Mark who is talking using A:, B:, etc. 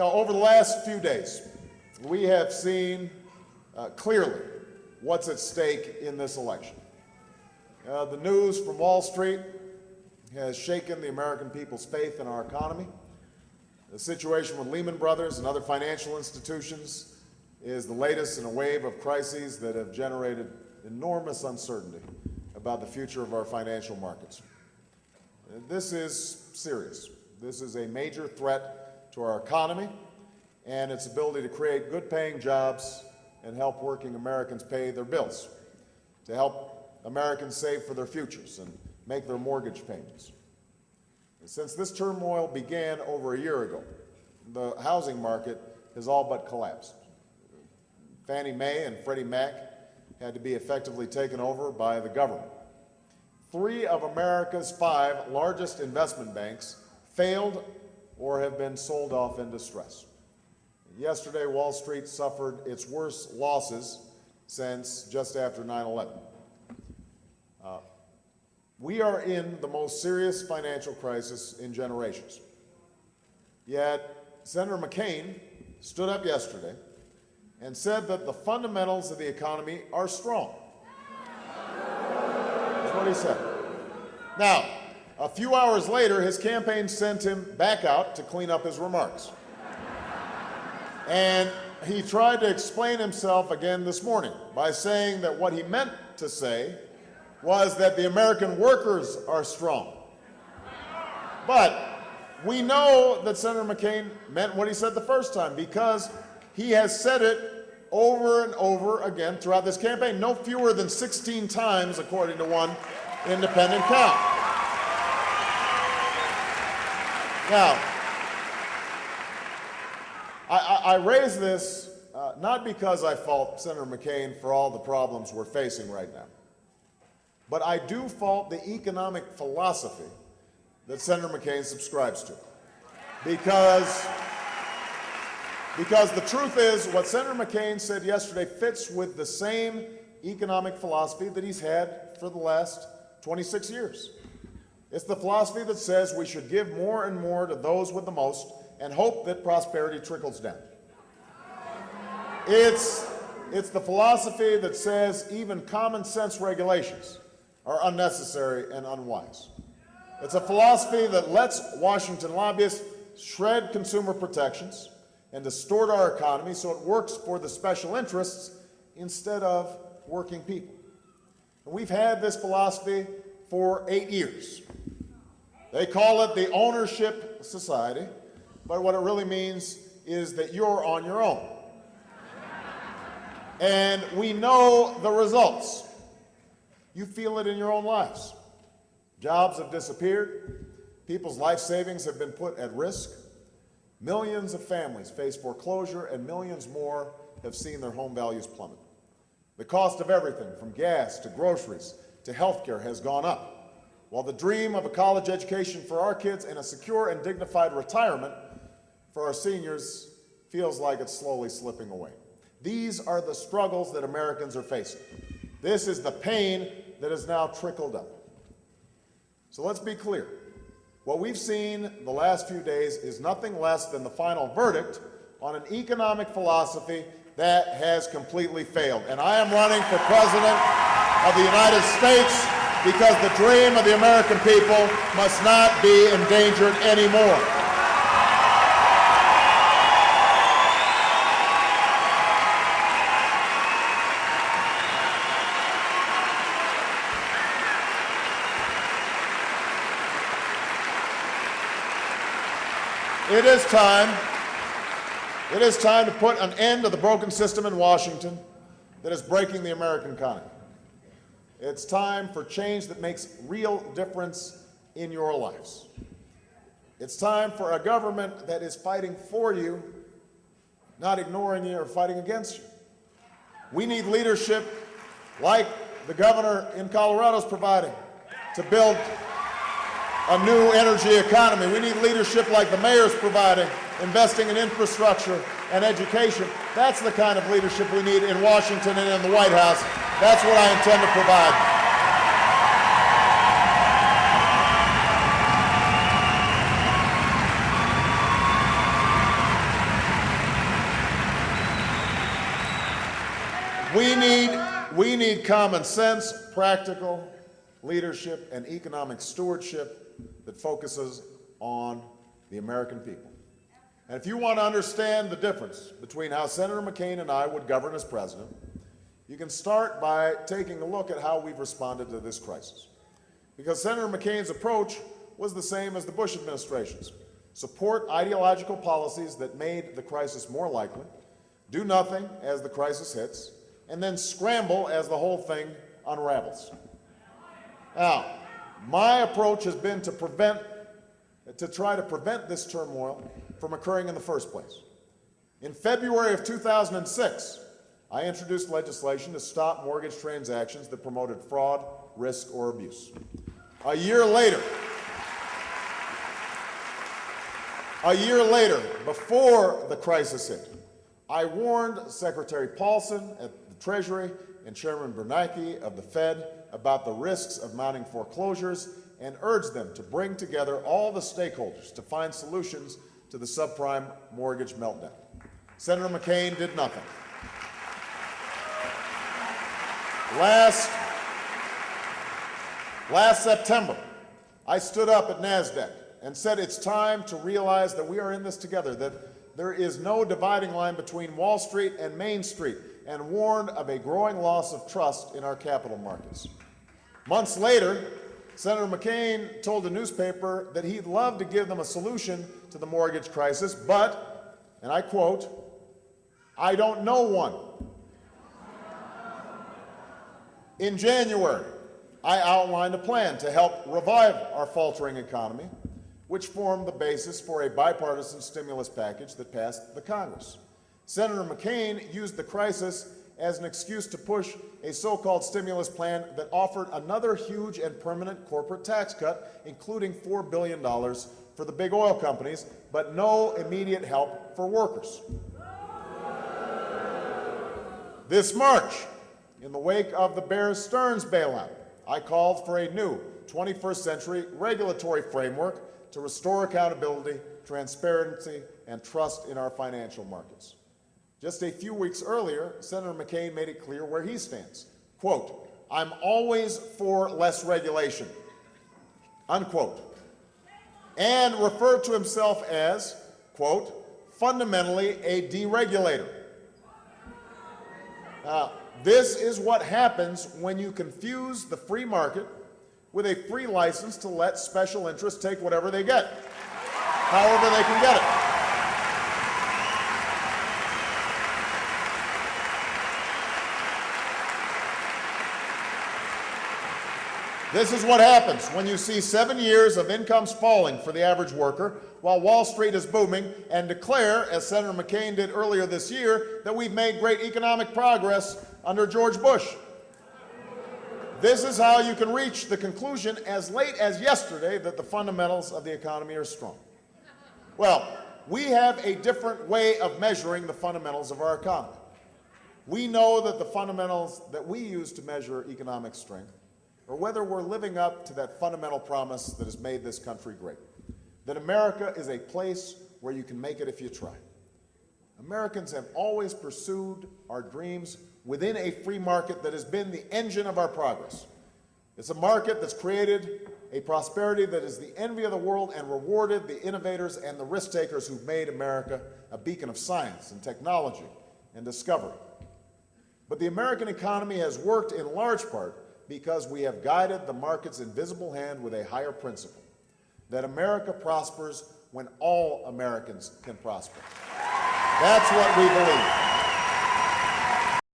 A: Over the last few days, we have seen clearly what's at stake in this election. The news from Wall Street has shaken the American people's faith in our economy. The situation with Lehman Brothers and other financial institutions is the latest in a wave of crises that have generated enormous uncertainty about the future of our financial markets. This is serious. This is a major threat to our economy and its ability to create good-paying jobs and help working Americans pay their bills, to help Americans save for their futures and make their mortgage payments. Since this turmoil began over a year ago, the housing market has all but collapsed. Fannie Mae and Freddie Mac had to be effectively taken over by the government. 3 of America's 5 largest investment banks failed or have been sold off in distress. Yesterday, Wall Street suffered its worst losses since just after 9/11. We are in the most serious financial crisis in generations. Yet, Senator McCain stood up yesterday and said that the fundamentals of the economy are strong. That's what he said. Now, a few hours later, his campaign sent him back out to clean up his remarks. And he tried to explain himself again this morning by saying that what he meant to say was that the American workers are strong. But we know that Senator McCain meant what he said the first time, because he has said it over and over again throughout this campaign, no fewer than 16 times, according to one independent count. Now, I raise this not because I fault Senator McCain for all the problems we're facing right now, but I do fault the economic philosophy that Senator McCain subscribes to. Because the truth is, what Senator McCain said yesterday fits with the same economic philosophy that he's had for the last 26 years. It's the philosophy that says we should give more and more to those with the most and hope that prosperity trickles down. It's the philosophy that says even common sense regulations are unnecessary and unwise. It's a philosophy that lets Washington lobbyists shred consumer protections and distort our economy so it works for the special interests instead of working people. And we've had this philosophy for 8 years. They call it the ownership society, but what it really means is that you're on your own. And we know the results. You feel it in your own lives. Jobs have disappeared. People's life savings have been put at risk. Millions of families face foreclosure, and millions more have seen their home values plummet. The cost of everything from gas to groceries to healthcare has gone up, while the dream of a college education for our kids and a secure and dignified retirement for our seniors feels like it's slowly slipping away. These are the struggles that Americans are facing. This is the pain that has now trickled up. So let's be clear. What we've seen the last few days is nothing less than the final verdict on an economic philosophy that has completely failed. And I am running for President of the United States because the dream of the American people must not be endangered anymore. It is time to put an end to the broken system in Washington that is breaking the American economy. It's time for change that makes real difference in your lives. It's time for a government that is fighting for you, not ignoring you or fighting against you. We need leadership like the governor in Colorado is providing to build a new energy economy. We need leadership like the mayor's providing, investing in infrastructure and education. That's the kind of leadership we need in Washington and in the White House. That's what I intend to provide. We need common sense, practical leadership, and economic stewardship that focuses on the American people. And if you want to understand the difference between how Senator McCain and I would govern as president, you can start by taking a look at how we've responded to this crisis. Because Senator McCain's approach was the same as the Bush administration's: support ideological policies that made the crisis more likely, do nothing as the crisis hits, and then scramble as the whole thing unravels. Now, my approach has been to try to prevent this turmoil from occurring in the first place. In February of 2006, I introduced legislation to stop mortgage transactions that promoted fraud, risk, or abuse. A year later, before the crisis hit, I warned Secretary Paulson at the Treasury and Chairman Bernanke of the Fed about the risks of mounting foreclosures and urged them to bring together all the stakeholders to find solutions to the subprime mortgage meltdown. Senator McCain did nothing. Last September, I stood up at NASDAQ and said it's time to realize that we are in this together, that there is no dividing line between Wall Street and Main Street, and warned of a growing loss of trust in our capital markets. Months later, Senator McCain told a newspaper that he'd love to give them a solution to the mortgage crisis, but, and I quote, "I don't know one." In January, I outlined a plan to help revive our faltering economy, which formed the basis for a bipartisan stimulus package that passed the Congress. Senator McCain used the crisis as an excuse to push a so-called stimulus plan that offered another huge and permanent corporate tax cut, including $4 billion for the big oil companies, but no immediate help for workers. This March, in the wake of the Bear Stearns bailout, I called for a new 21st century regulatory framework to restore accountability, transparency, and trust in our financial markets. Just a few weeks earlier, Senator McCain made it clear where he stands. Quote, "I'm always for less regulation," unquote, and referred to himself as, quote, "fundamentally a deregulator." This is what happens when you confuse the free market with a free license to let special interests take whatever they get, however they can get it. This is what happens when you see 7 years of incomes falling for the average worker while Wall Street is booming, and declare, as Senator McCain did earlier this year, that we've made great economic progress under George Bush. This is how you can reach the conclusion as late as yesterday that the fundamentals of the economy are strong. Well, we have a different way of measuring the fundamentals of our economy. We know that the fundamentals that we use to measure economic strength, or whether we're living up to that fundamental promise that has made this country great, that America is a place where you can make it if you try. Americans have always pursued our dreams within a free market that has been the engine of our progress. It's a market that's created a prosperity that is the envy of the world and rewarded the innovators and the risk takers who've made America a beacon of science and technology and discovery. But the American economy has worked in large part because we have guided the market's invisible hand with a higher principle, that America prospers when all Americans can prosper. That's what we believe.